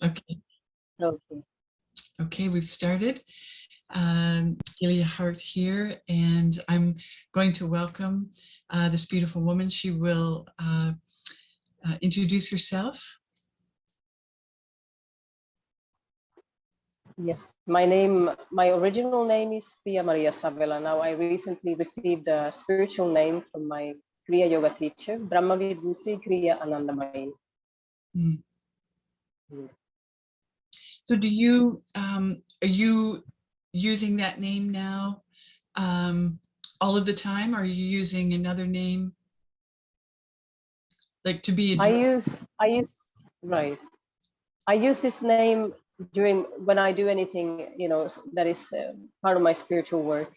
Okay. Okay. Okay, we've started. Illia Hart here, and I'm going to welcome this beautiful woman. She will introduce herself. Yes, my original name is Kriya Maria Savela. Now I recently received a spiritual name from my Kriya yoga teacher, Brahmavidwusi Kriya Anandamayi. Mm. So are you using that name now all of the time? Are you using another name like to be Right. I use this name during when I do anything, that is part of my spiritual work.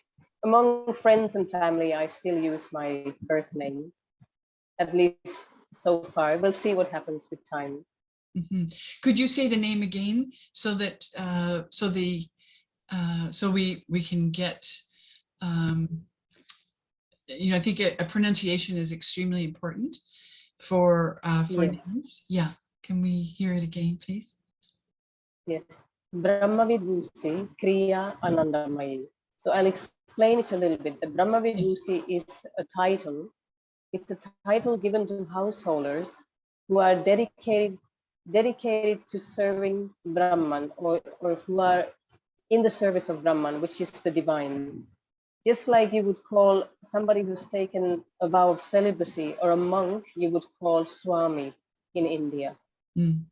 Among friends and family, I still use my birth name, at least so far. We'll see what happens with time. Mm-hmm. Could you say the name again so that so we can get I think a pronunciation is extremely important for Yes, names. Yeah, can we hear it again, please? yes. Brahmavidwusi Kriya Anandamayi. So I'll explain it a little bit. The Yes. Brahmavidwusi is a title. It's a title given to householders who are dedicated to serving Brahman, or who are in the service of Brahman, which is the divine. Just like you would call somebody who's taken a vow of celibacy or a monk, you would call Swami in India. Mm.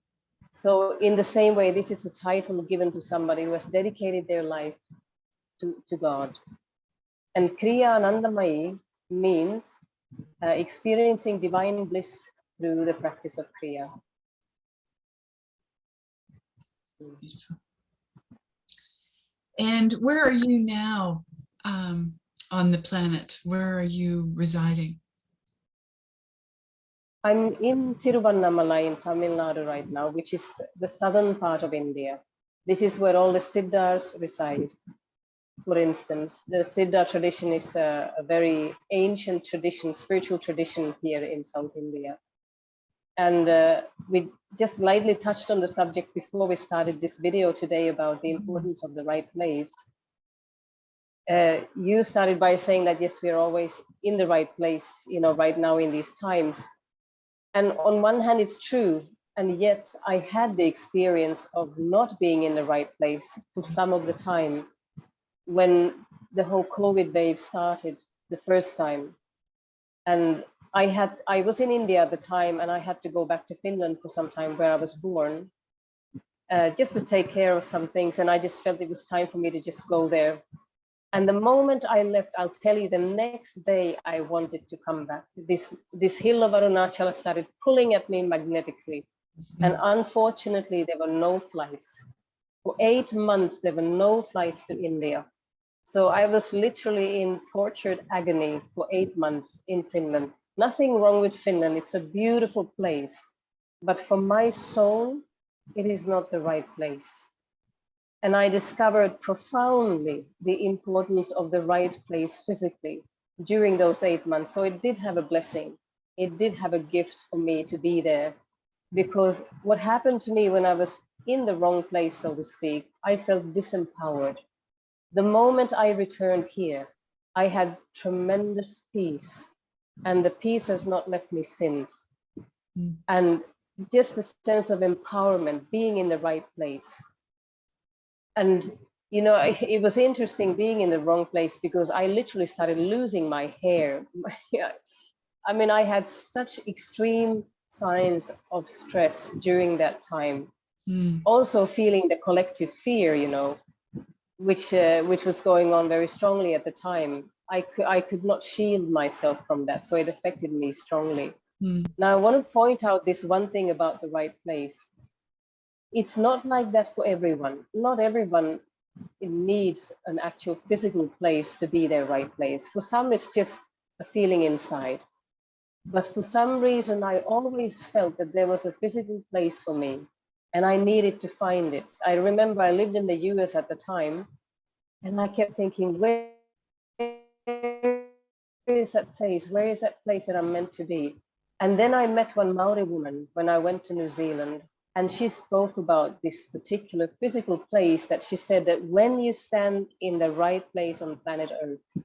So, in the same way, this is a title given to somebody who has dedicated their life to God. And Kriya Anandamayi means experiencing divine bliss through the practice of Kriya. Beautiful. And where are you now on the planet? Where are you residing? I'm in Tiruvannamalai in Tamil Nadu right now, which is the southern part of India. This is where all the Siddhas reside. For instance, the Siddha tradition is a very ancient tradition, spiritual tradition here in South India. And we just lightly touched on the subject before we started this video today about the importance of the right place. You started by saying that, yes, we're always in the right place, right now in these times. And on one hand, it's true. And yet I had the experience of not being in the right place for some of the time when the whole COVID wave started the first time. And I was in India at the time, and I had to go back to Finland for some time, where I was born, just to take care of some things. And I just felt it was time for me to just go there. And the moment I left, I'll tell you, the next day I wanted to come back. This hill of Arunachala started pulling at me magnetically. And unfortunately, there were no flights. For 8 months, there were no flights to India. So I was literally in tortured agony for 8 months in Finland. Nothing wrong with Finland. It's a beautiful place. But for my soul, it is not the right place. And I discovered profoundly the importance of the right place physically during those 8 months. So it did have a blessing. It did have a gift for me to be there. Because what happened to me when I was in the wrong place, so to speak, I felt disempowered. The moment I returned here, I had tremendous peace. And the peace has not left me since. And just the sense of empowerment, being in the right place. And it was interesting being in the wrong place, because I literally started losing my hair. I mean, I had such extreme signs of stress during that time. Also feeling the collective fear, which was going on very strongly at the time. I could not shield myself from that, so it affected me strongly. Now, I want to point out this one thing about the right place. It's not like that for everyone. Not everyone needs an actual physical place to be their right place. For some, it's just a feeling inside. But for some reason, I always felt that there was a physical place for me, and I needed to find it. I remember I lived in the US at the time, and I kept thinking, where is that place? Where is that place that I'm meant to be? And then I met one Maori woman when I went to New Zealand. And she spoke about this particular physical place that she said that when you stand in the right place on planet Earth,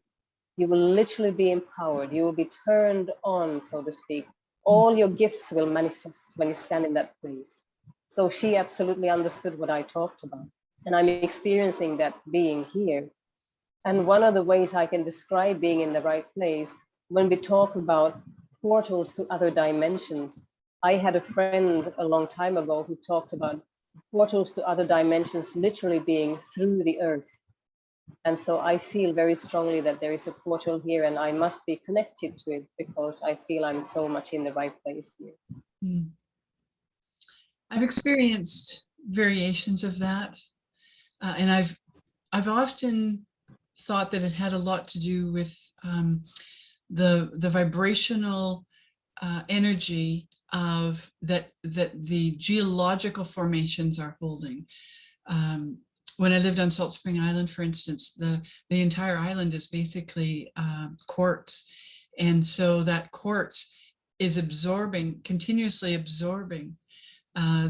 you will literally be empowered. You will be turned on, so to speak. All your gifts will manifest when you stand in that place. So she absolutely understood what I talked about. And I'm experiencing that being here. And one of the ways I can describe being in the right place, when we talk about portals to other dimensions, I had a friend a long time ago who talked about portals to other dimensions literally being through the earth. And so I feel very strongly that there is a portal here and I must be connected to it because I feel I'm so much in the right place here. Mm. I've experienced variations of that, and I've often thought that it had a lot to do with the vibrational energy of that the geological formations are holding. When I lived on Salt Spring Island, for instance, the entire island is basically quartz, and so that quartz is continuously absorbing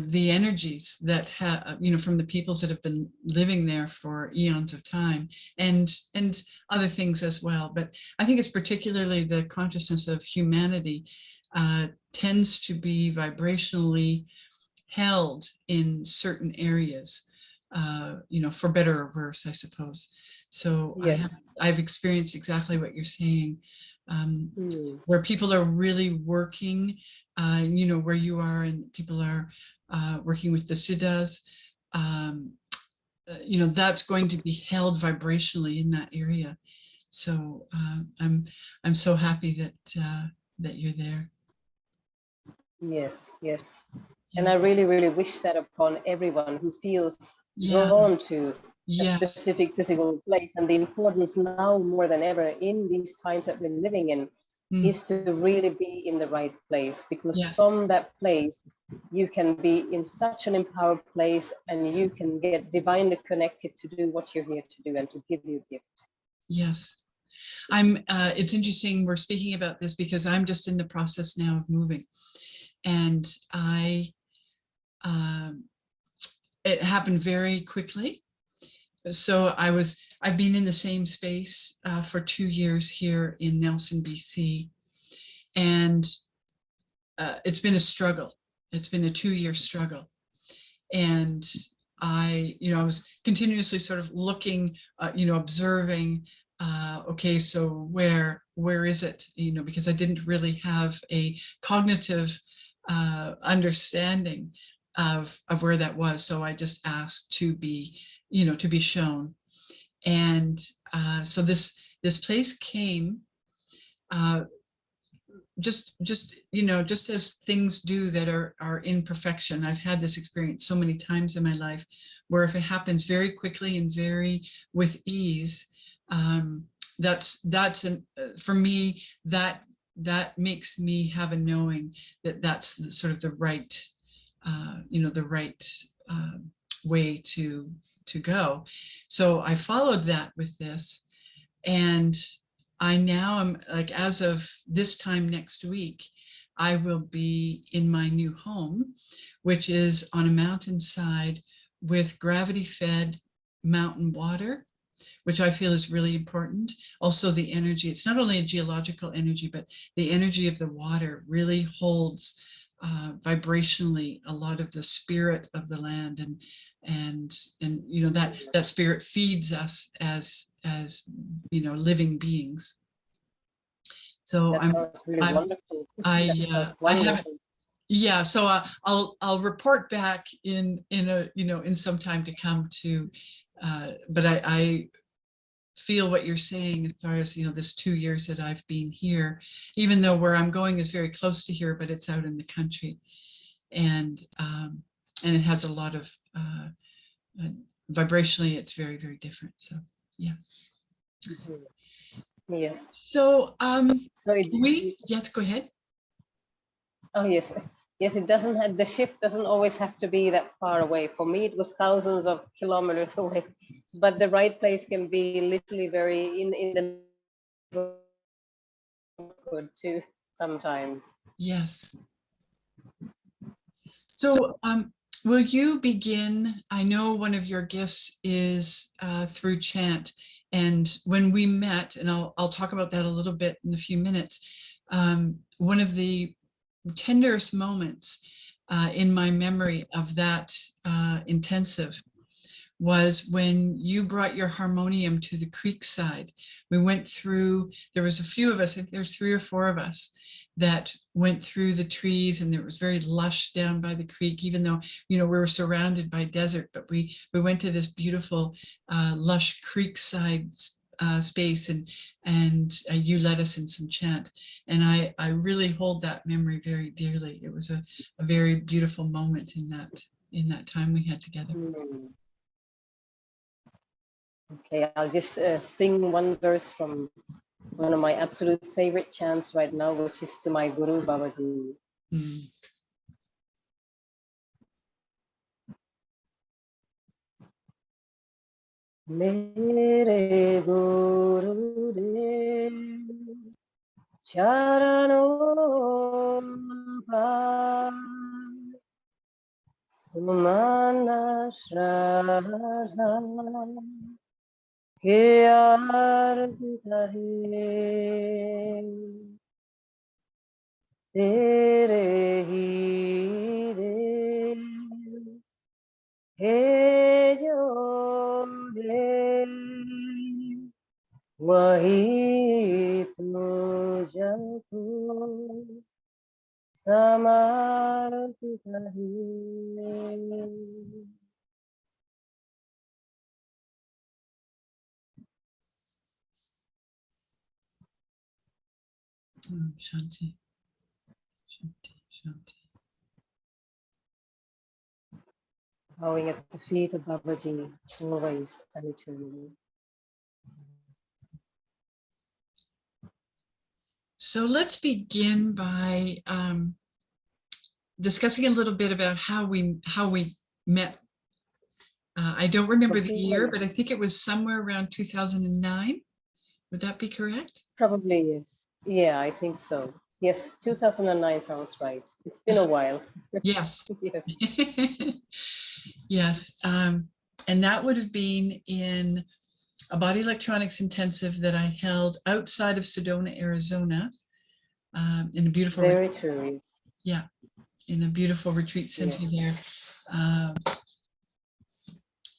the energies that have, from the peoples that have been living there for eons of time, and other things as well. But I think it's particularly the consciousness of humanity tends to be vibrationally held in certain areas, for better or worse, I suppose. So Yes. I've experienced exactly what you're saying, where people are really working, where you are, and people are working with the siddhas. That's going to be held vibrationally in that area. So I'm so happy that you're there. Yes, yes. Yeah. And I really, really wish that upon everyone who feels Yeah. drawn to a Yes. specific physical place, and the importance now more than ever in these times that we're living in is to really be in the right place, because Yes. from that place you can be in such an empowered place and you can get divinely connected to do what you're here to do and to give your gift. Yes. It's interesting we're speaking about this because I'm just in the process now of moving, and it happened very quickly. So I've been in the same space for 2 years here in Nelson, BC, and it's been a struggle. It's been a 2-year struggle, and I was continuously sort of looking, observing. Okay, so where is it? Because I didn't really have a cognitive understanding of where that was. So I just asked to be shown. And so this place came just as things do that are in perfection. I've had this experience so many times in my life, where if it happens very quickly and very with ease, that's for me, that makes me have a knowing that that's sort of the right way to go. So I followed that with this, and I now am, like, as of this time next week, I will be in my new home, which is on a mountainside with gravity-fed mountain water, which I feel is really important. Also the energy, it's not only a geological energy, but the energy of the water really holds vibrationally a lot of the spirit of the land, and that spirit feeds us as living beings. So that sounds really wonderful. I haven't. Yeah, so I'll report back in some time to come to, but I feel what you're saying as far as this 2 years that I've been here, even though where I'm going is very close to here, but it's out in the country, and it has a lot of vibrationally, it's very, very different. So yeah. Yes. So so yes, go ahead. Oh yes, yes. It doesn't have, the shift doesn't always have to be that far away. For me, it was thousands of kilometers away, but the right place can be literally very in the neighborhood too sometimes. Yes. So Will you begin? I know one of your gifts is through chant. And when we met, and I'll talk about that a little bit in a few minutes, one of the tenderest moments in my memory of that intensive was when you brought your harmonium to the creek side. We went through, there was a few of us, I think there's 3 or 4 of us that went through the trees, and it was very lush down by the creek, even though, we were surrounded by desert, but we went to this beautiful lush creek side space, and you led us in some chant, and I really hold that memory very dearly. It was a very beautiful moment in that time we had together. Mm. Okay, I'll just sing one verse from one of my absolute favorite chants right now, which is to my Guru Babaji. Mm. Mere Guru Dev Charanon Sumana Shraddha Kiyartahe Tere Hire He Jode Wahi Tujaku Samarpitahe. Shanti, Shanti, Shanti. Bowing at the feet of Babaji, always and eternally. So let's begin by discussing a little bit about how we met. I don't remember the year, but I think it was somewhere around 2009. Would that be correct? Probably yes. Yeah, I think so. Yes, 2009 sounds right. It's been a while. Yes. Yes. Yes. And that would have been in a body electronics intensive that I held outside of Sedona, Arizona, in a beautiful, Very true. Yes. yeah, in a beautiful retreat center Yes. there.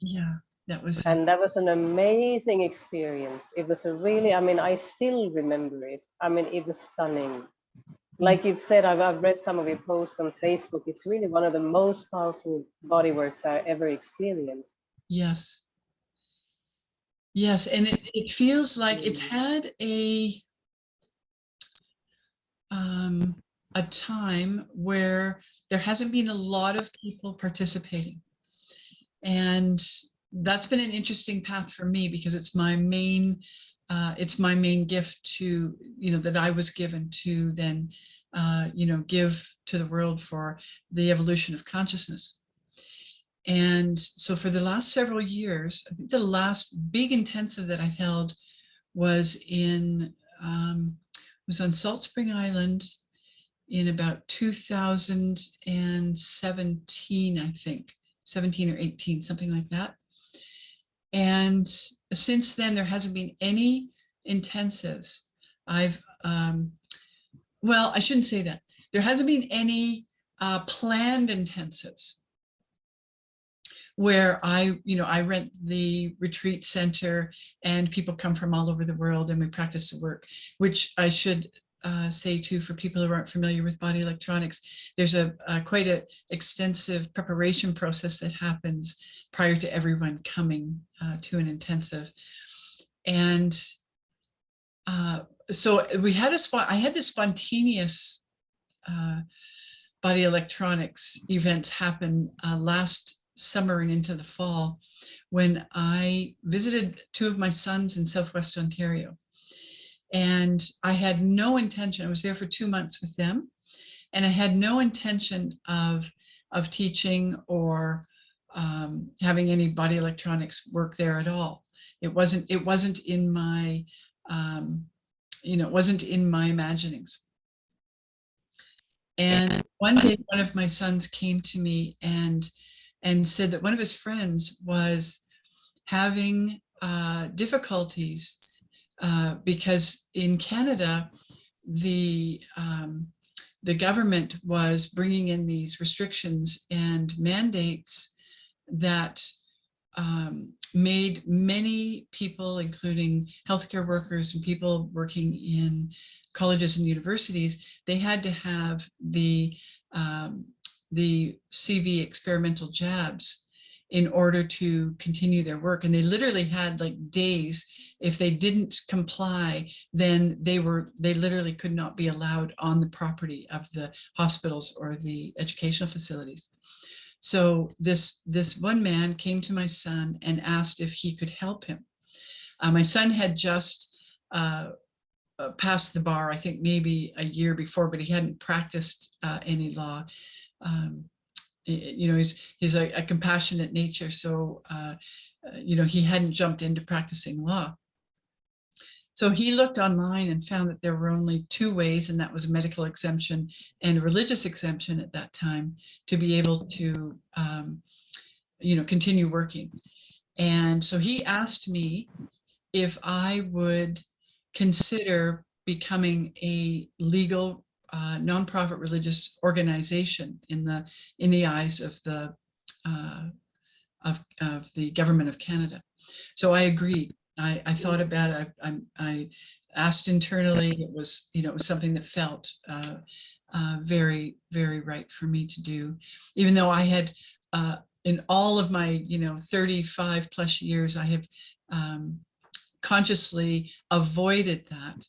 Yeah, that was. And that was an amazing experience. It was a really, I mean, I still remember it. I mean, it was stunning. Like you've said, I've read some of your posts on Facebook. It's really one of the most powerful body works I ever experienced. Yes. Yes, and it feels like it's had a time where there hasn't been a lot of people participating. And that's been an interesting path for me because it's my main gift to, that I was given to then, give to the world for the evolution of consciousness. And so for the last several years, I think the last big intensive that I held was was on Salt Spring Island in about 2017, I think, 17 or 18, something like that. And since then, there hasn't been any intensives. Well, I shouldn't say that. There hasn't been any planned intensives where I rent the retreat center and people come from all over the world and we practice the work, which I should say too, for people who aren't familiar with body electronics, there's a quite an extensive preparation process that happens prior to everyone coming to an intensive. And so we had I had this spontaneous body electronics events happen last summer and into the fall when I visited 2 of my sons in Southwest Ontario. And I had no intention, I was there for 2 months with them, and I had no intention of teaching or having any body electronics work there at all. It wasn't in my, it wasn't in my imaginings. And one day, one of my sons came to me and and said that one of his friends was having difficulties because in Canada, the government was bringing in these restrictions and mandates that made many people, including healthcare workers and people working in colleges and universities, they had to have the CV experimental jabs in order to continue their work. And they literally had like days. If they didn't comply, then they literally could not be allowed on the property of the hospitals or the educational facilities. So this one man came to my son and asked if he could help him. My son had just passed the bar, I think maybe a year before, but he hadn't practiced any law. You know, he's a compassionate nature, so you know, he hadn't jumped into practicing law. So he looked online and found that there were only two ways, and that was a medical exemption and a religious exemption at that time, to be able to, you know, continue working. And so he asked me if I would consider becoming a legal nonprofit religious organization in the eyes of the government of Canada. So I agreed. I thought about it. I asked internally. It was, you know, it was something that felt very, very right for me to do, even though I had in all of my, you know, 35 plus years, I have consciously avoided that.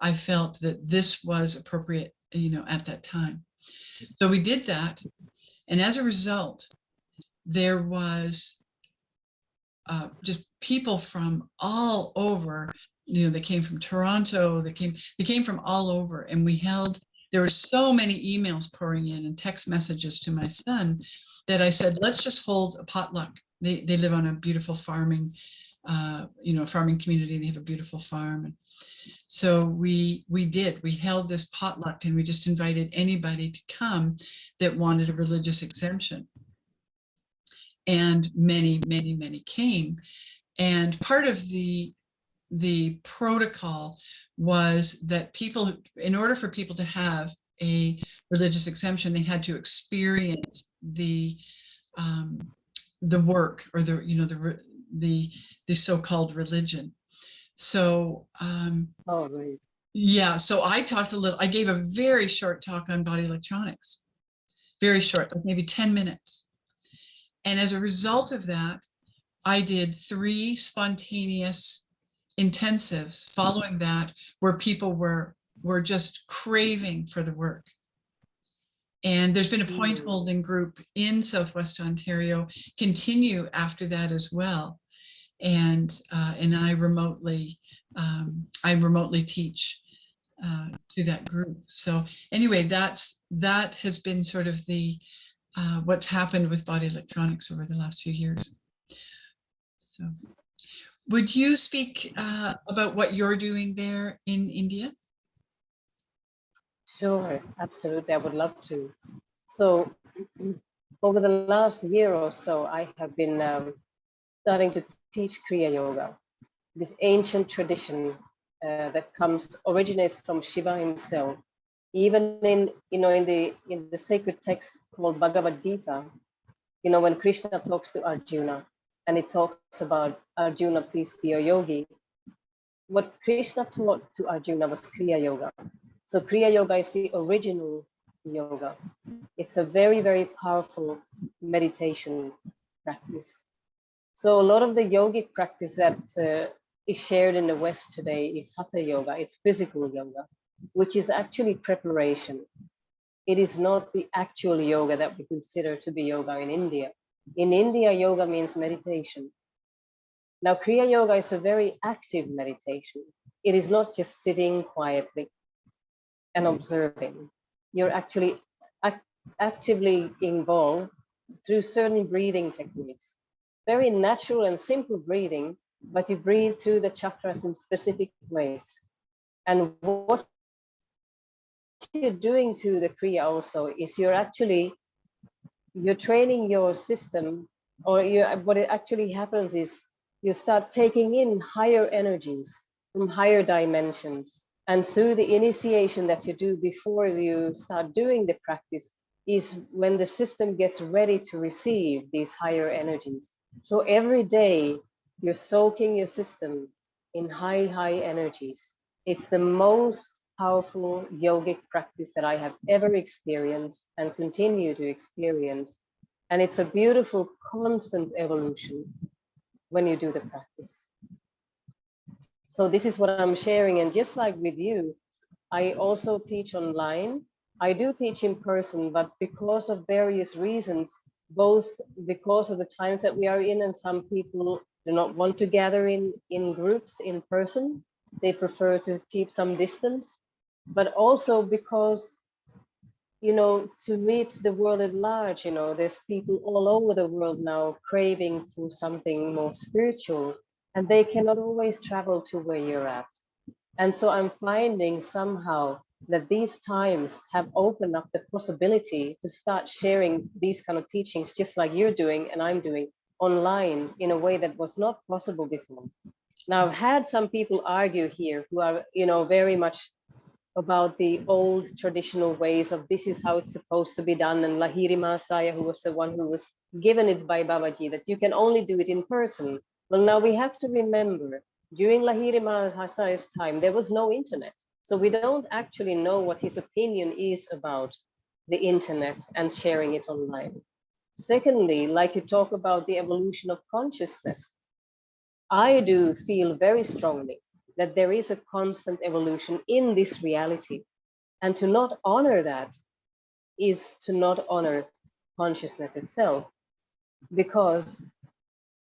I felt that this was appropriate, you know, at that time. So we did that, and as a result, there was just people from all over. You know, they came from Toronto, they came from all over, and there were so many emails pouring in and text messages to my son that I said, let's just hold a potluck. They live on a beautiful farming, you know, farming community. They have a beautiful farm. And so we held this potluck, and we just invited anybody to come that wanted a religious exemption. And many, many, many came. And part of the protocol was that people, in order for people to have a religious exemption, they had to experience the work, or the, you know, the so-called religion. So Oh, right. yeah, so I gave a very short talk on body electronics, very short, like maybe 10 minutes. And as a result of that, I did 3 spontaneous intensives following that, where people were just craving for the work. And there's been a point holding group in Southwest Ontario, continue after that as well. And I remotely teach to that group. So anyway, that has been sort of the what's happened with body electronics over the last few years. So would you speak about what you're doing there in India? Sure, absolutely. I would love to. So over the last year or so, I have been starting to teach Kriya Yoga, this ancient tradition that originates from Shiva himself. Even in the sacred text called Bhagavad Gita, you know, when Krishna talks to Arjuna, and it talks about Arjuna, please be a yogi. What Krishna taught to Arjuna was Kriya Yoga. So Kriya Yoga is the original yoga. It's a very, very powerful meditation practice. So a lot of the yogic practice that is shared in the West today is Hatha Yoga. It's physical yoga, which is actually preparation. It is not the actual yoga that we consider to be yoga in India. In India, yoga means meditation. Now, Kriya Yoga is a very active meditation. It is not just sitting quietly and observing. You're actually actively involved through certain breathing techniques. Very natural and simple breathing, but you breathe through the chakras in specific ways. And what you're doing through the Kriya also is you're actually you're training your system, or what it actually happens is you start taking in higher energies from higher dimensions. And through the initiation that you do before you start doing the practice is when the system gets ready to receive these higher energies. So every day you're soaking your system in high energies. It's the most powerful yogic practice that I have ever experienced and continue to experience. And it's a beautiful, constant evolution when you do the practice. So this is what I'm sharing. And just like with you, I also teach online. I do teach in person, but because of various reasons, both because of the times that we are in, and some people do not want to gather in groups in person. They prefer to keep some distance, but also because, you know, to meet the world at large, you know, there's people all over the world now craving for something more spiritual, and they cannot always travel to where you're at. And so I'm finding somehow that these times have opened up the possibility to start sharing these kind of teachings, just like you're doing and I'm doing online, in a way that was not possible before. Now, I've had some people argue here who are, you know, very much about the old traditional ways of this is how it's supposed to be done. And Lahiri Mahasaya, who was the one who was given it by Babaji, that you can only do it in person. Well, now we have to remember, during Lahiri Mahasaya's time, there was no internet. So we don't actually know what his opinion is about the internet and sharing it online. Secondly, like you talk about the evolution of consciousness, I do feel very strongly that there is a constant evolution in this reality. And to not honor that is to not honor consciousness itself, because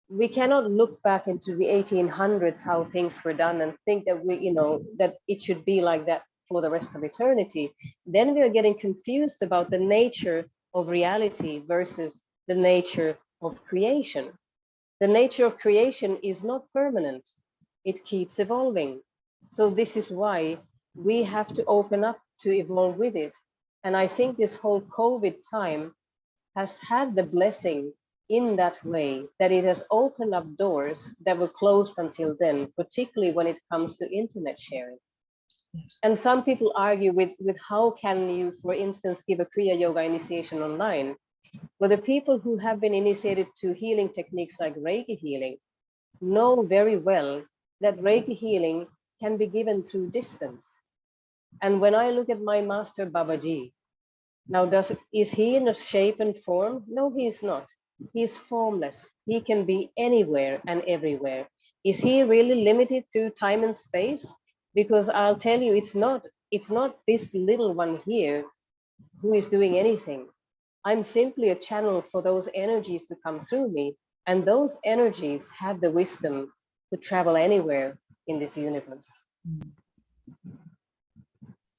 we cannot look back into the 1800s, how things were done, and think that we, you know, that it should be like that for the rest of eternity. Then we are getting confused about the nature of reality versus the nature of creation. The nature of creation is not permanent. It keeps evolving. So this is why we have to open up to evolve with it. And I think this whole COVID time has had the blessing in that way, that it has opened up doors that were closed until then, particularly when it comes to internet sharing. Yes. And some people argue with how can you, for instance, give a Kriya Yoga initiation online? Well, the people who have been initiated to healing techniques like Reiki healing know very well that Reiki healing can be given through distance. And when I look at my master Babaji, now is he in a shape and form? No, he is not. He is formless. He can be anywhere and everywhere. Is he really limited to time and space? Because I'll tell you, it's not this little one here who is doing anything. I'm simply a channel for those energies to come through me. And those energies have the wisdom to travel anywhere in this universe.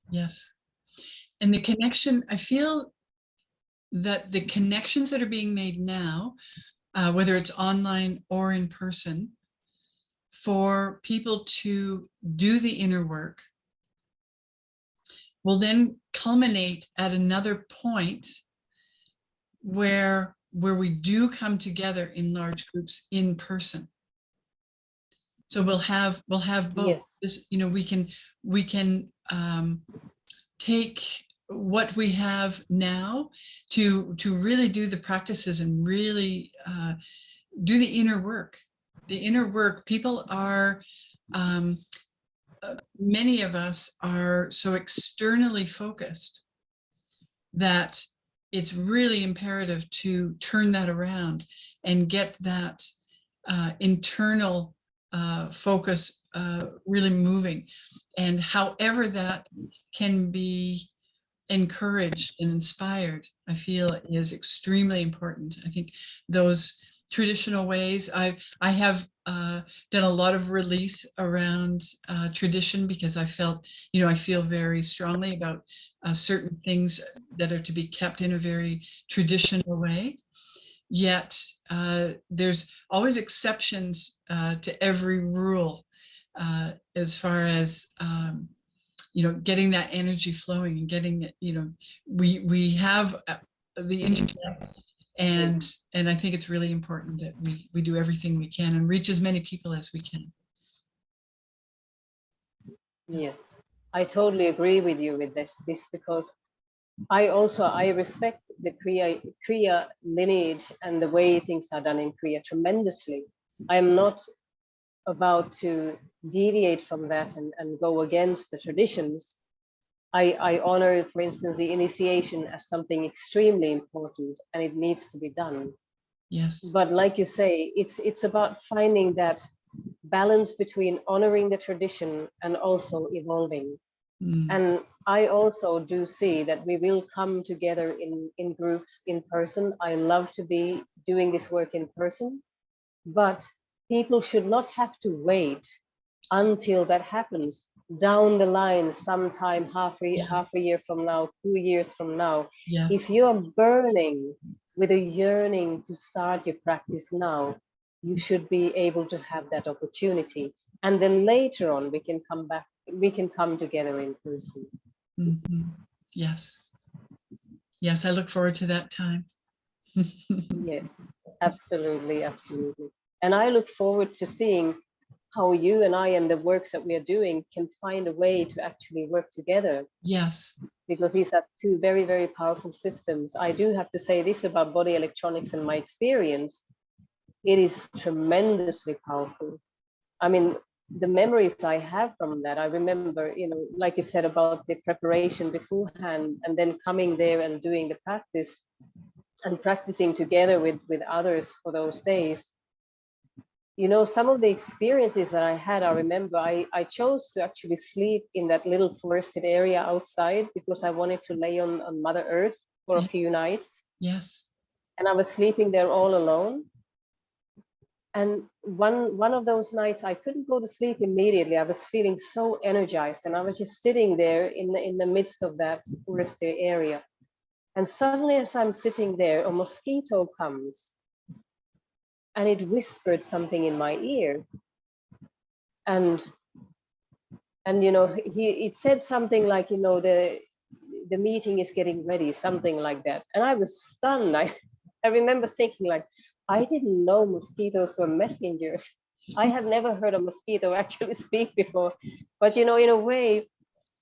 Yes. And the connection, I feel that the connections that are being made now, whether it's online or in person, for people to do the inner work will then culminate at another point where we do come together in large groups in person. So we'll have both. Yes. This, you know, we can take what we have now to really do the practices and really do the inner work. The inner work. People are, many of us are so externally focused that it's really imperative to turn that around and get that internal focus really moving. And however that can be encouraged and inspired, I feel is extremely important. I think those traditional ways, I have done a lot of release around tradition, because I felt, you know, I feel very strongly about certain things that are to be kept in a very traditional way. Yet there's always exceptions to every rule as far as you know, getting that energy flowing and getting it, you know, we have the internet. And I think it's really important that we do everything we can and reach as many people as we can. Yes, I totally agree with you with this because I respect the Kriya lineage and the way things are done in Kriya tremendously. I am not about to deviate from that and go against the traditions. I honor, for instance, the initiation as something extremely important, and it needs to be done. Yes. But like you say, it's about finding that balance between honoring the tradition and also evolving. And I also do see that we will come together in groups in person. I love to be doing this work in person, but people should not have to wait until that happens down the line sometime half a year from now, 2 years from now. Yes. If you're burning with a yearning to start your practice now, you should be able to have that opportunity. And then later on, we can come back, we can come together in person. Yes. Yes, I look forward to that time. Yes, absolutely, absolutely. And I look forward to seeing how you and I and the works that we are doing can find a way to actually work together. Yes. Because these are two very, very powerful systems. I do have to say this about body electronics and my experience. It is tremendously powerful. I mean, the memories I have from that, I remember, like you said about the preparation beforehand and then coming there and doing the practice and practicing together with others for those days. Some of the experiences that I had, I remember I chose to actually sleep in that little forested area outside because I wanted to lay on Mother Earth for a few nights. Yes. And I was sleeping there all alone. And one of those nights, I couldn't go to sleep immediately. I was feeling so energized, and I was just sitting there in the midst of that forested area. And suddenly, as I'm sitting there, a mosquito comes and it whispered something in my ear. And it said something like, the meeting is getting ready, something like that. And I was stunned. I remember thinking like, I didn't know mosquitoes were messengers. I have never heard a mosquito actually speak before. But in a way,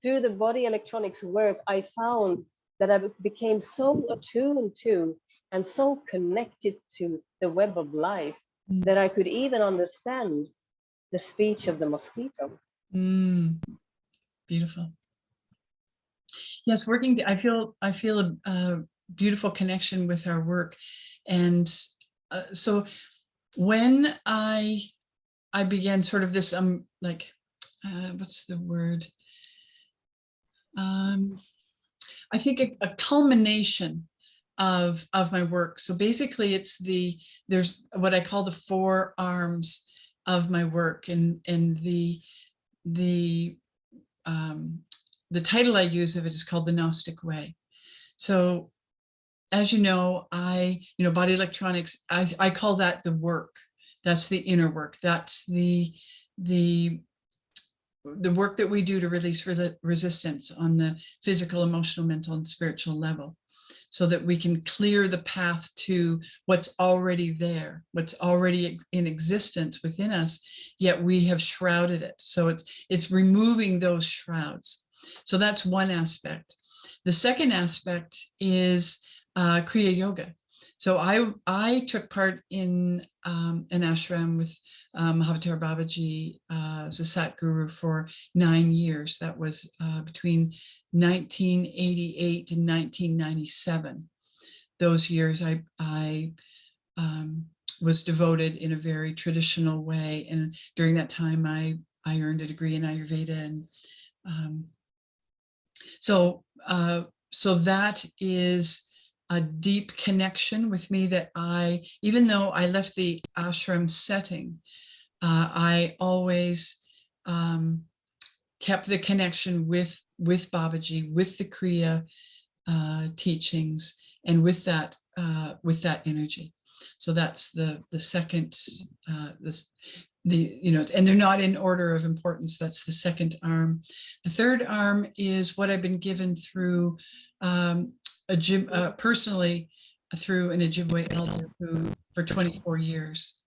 through the body electronics work, I found that I became so attuned to and so connected to the web of life that I could even understand the speech of the mosquito. Beautiful. Yes, I feel a beautiful connection with our work. And so when I began sort of this, what's the word? I think a culmination of my work. So basically there's what I call the 4 arms of my work, and the title I use of it is called the Gnostic Way. So as you know, body electronics, I call that the work. That's the inner work. That's the work that we do to release resistance on the physical, emotional, mental, and spiritual level, so that we can clear the path to what's already there, what's already in existence within us, yet we have shrouded it. So it's removing those shrouds. So that's one aspect. The second aspect is Kriya Yoga. So I took part in an ashram with Mahavatar Babaji as a Sat Guru for 9 years. That was between 1988 and 1997. Those years I was devoted in a very traditional way, and during that time I earned a degree in Ayurveda, and so that is a deep connection with me, that even though I left the ashram setting, I always kept the connection with Babaji, with the Kriya teachings, and with that energy. So that's the second, and they're not in order of importance. That's the second arm. The third arm is what I've been given through a gym personally through an Ojibwe elder who for 24 years.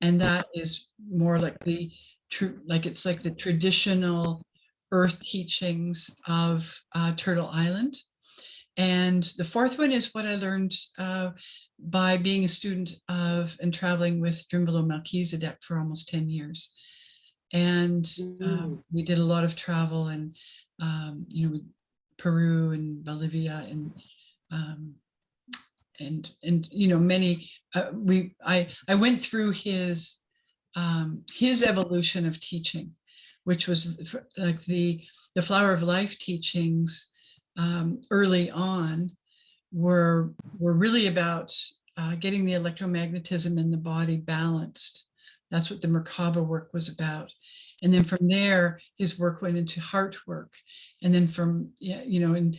And that is more like the true, like it's like the traditional earth teachings of Turtle Island. And the fourth one is what I learned by being a student of and traveling with Drunvalo Melchizedek for almost 10 years. And we did a lot of travel and, you know, Peru and Bolivia and you know, many, I went through his evolution of teaching, which was like the Flower of Life teachings early on were really about getting the electromagnetism in the body balanced. That's what the Merkaba work was about. And then from there, his work went into heart work. And then from, you know, in,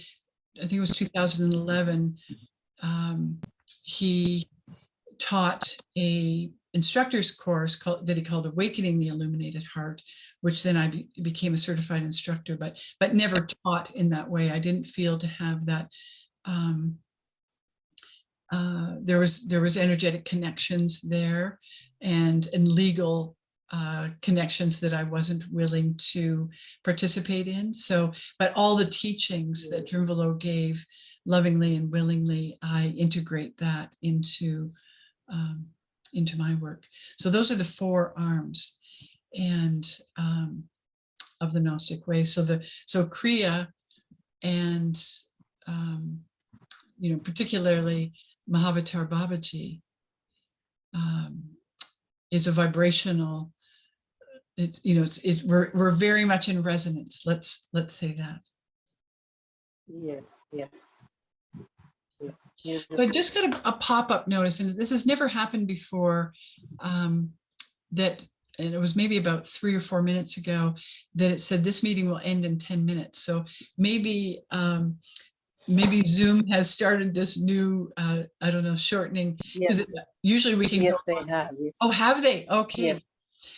I think it was 2011, he taught a instructor's course that he called Awakening the Illuminated Heart, which then I became a certified instructor, but never taught in that way. I didn't feel to have that. There was energetic connections there and legal connections that I wasn't willing to participate in. So, but all the teachings that Drunvalo gave lovingly and willingly, I integrate that into my work. So those are the four arms and of the Gnostic way. So Kriya and you know, particularly Mahavatar Babaji is a vibrational. It's, you know, we're very much in resonance. Let's say that. Yes. Yes. So I just got a pop-up notice, and this has never happened before, that, and it was maybe about 3 or 4 minutes ago, that it said this meeting will end in 10 minutes. So maybe Zoom has started this new, I don't know, shortening. Yes. Usually we can Yes, go they on. have. Yes. Oh, have they? Okay. Yes.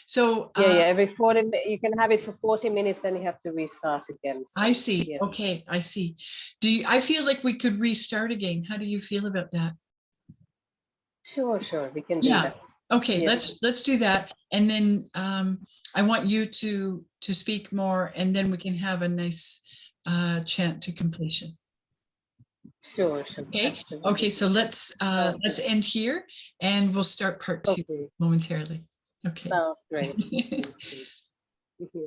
So yeah, every 40, you can have it for 40 minutes, then you have to restart again. So, I see. yes. Okay, I see. I feel like we could restart again. How do you feel about that? Sure, we can do that. Okay, yes. let's do that. And then I want you to speak more, and then we can have a nice chant to completion. Sure. Okay. Absolutely. Okay, so let's end here, and we'll start part 2 momentarily. Okay. Sounds great. Okay.